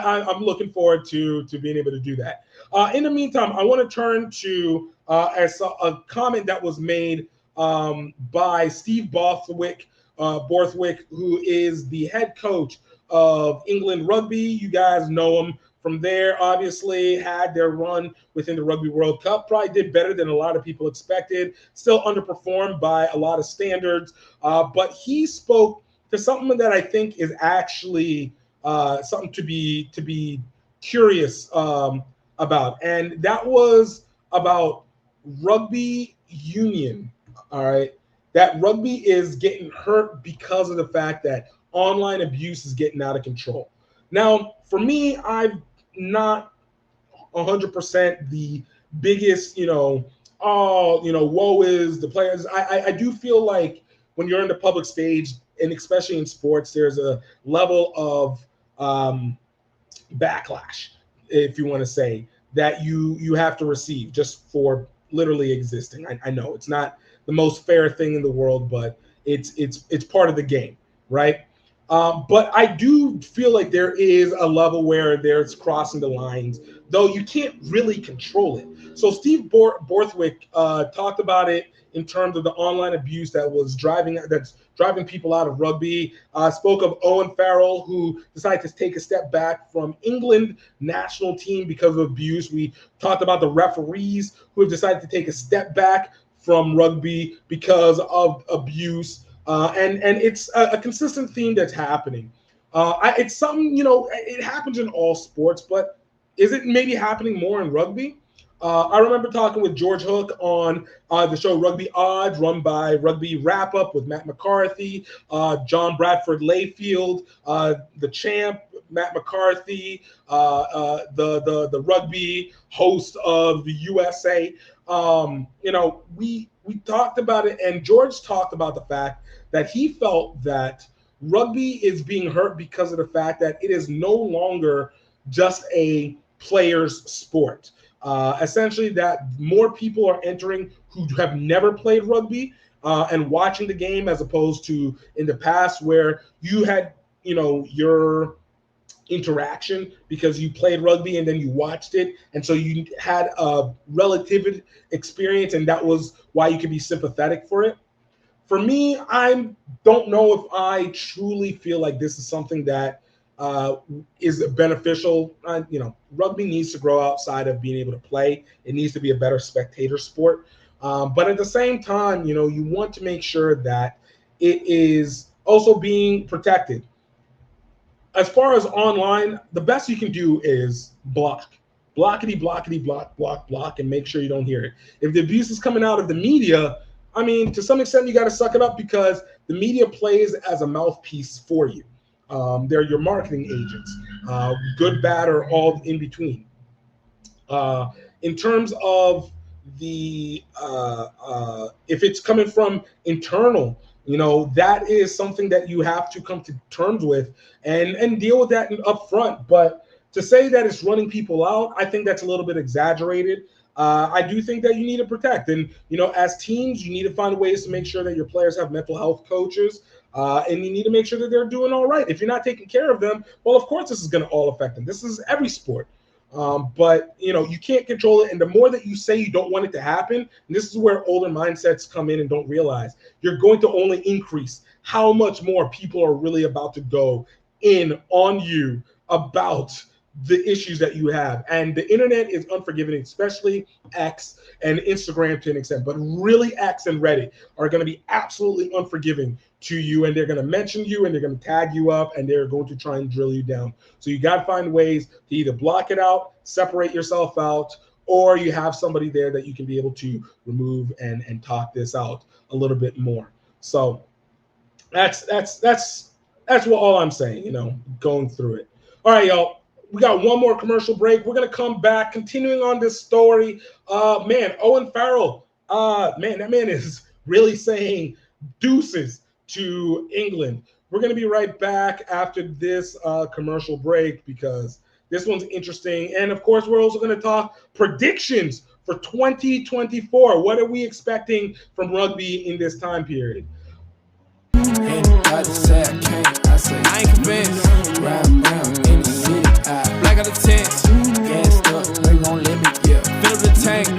I'm looking forward to being able to do that. In the meantime, I want to turn to a comment that was made by Steve Borthwick, who is the head coach of England Rugby. You guys know him from there. Obviously, had their run within the Rugby World Cup. Probably did better than a lot of people expected. Still underperformed by a lot of standards. But he spoke to something that I think is actually something to be curious about, and that was about rugby union. All right, that rugby is getting hurt because of the fact that online abuse is getting out of control. Now, for me, I'm not 100% the biggest, woe is the players. I do feel like when you're in the public stage, and especially in sports, there's a level of backlash, if you want to say, that you have to receive just for literally existing. I know it's not the most fair thing in the world, but it's part of the game, right? But I do feel like there is a level where there's crossing the lines, though you can't really control it. So Steve Borthwick talked about it in terms of the online abuse that's driving people out of rugby. Spoke of Owen Farrell, who decided to take a step back from England national team because of abuse. We talked about the referees who have decided to take a step back from rugby because of abuse. And it's a consistent theme that's happening. It's something, it happens in all sports, but is it maybe happening more in rugby? I remember talking with George Hook on the show Rugby Odds, run by Rugby Wrap Up with Matt McCarthy, John Bradford Layfield, the champ, Matt McCarthy, the rugby host of the USA. We talked about it, and George talked about the fact that he felt that rugby is being hurt because of the fact that it is no longer just a player's sport. Essentially, that more people are entering who have never played rugby and watching the game, as opposed to in the past where you had, your interaction because you played rugby and then you watched it, and so you had a relative experience, and that was why you could be sympathetic for it. For me, I don't know if I truly feel like this is something that is beneficial. Rugby needs to grow outside of being able to play. It needs to be a better spectator sport. But at the same time, you want to make sure that it is also being protected. As far as online, the best you can do is blockity, block, and make sure you don't hear it. If the abuse is coming out of the media, I mean, to some extent, you got to suck it up because the media plays as a mouthpiece for you. They're your marketing agents, good, bad, or all in between. In terms of the if it's coming from internal, that is something that you have to come to terms with and deal with that up front. But to say that it's running people out, I think that's a little bit exaggerated. I do think that you need to protect. And, as teams, you need to find ways to make sure that your players have mental health coaches. And you need to make sure that they're doing all right. If you're not taking care of them, well, of course, this is going to all affect them. This is every sport. But, you can't control it. And the more that you say you don't want it to happen, and this is where older mindsets come in and don't realize, you're going to only increase how much more people are really about to go in on you about the issues that you have. And the internet is unforgiving, especially X and Instagram to an extent, but really X and Reddit are going to be absolutely unforgiving to you, and they're going to mention you and they're going to tag you up and they're going to try and drill you down. So you got to find ways to either block it out, separate yourself out, or you have somebody there that you can be able to remove and talk this out a little bit more. So that's what all I'm saying, going through it. All right, y'all. We got one more commercial break. We're going to come back, continuing on this story. Owen Farrell, that man is really saying deuces to England. We're going to be right back after this commercial break because this one's interesting. And, of course, we're also going to talk predictions for 2024. What are we expecting from rugby in this time period? Anybody say I can't, I say I ain't convinced. Ride around in the city, the tents. Gassed up, they gon' let me, fill up the tank.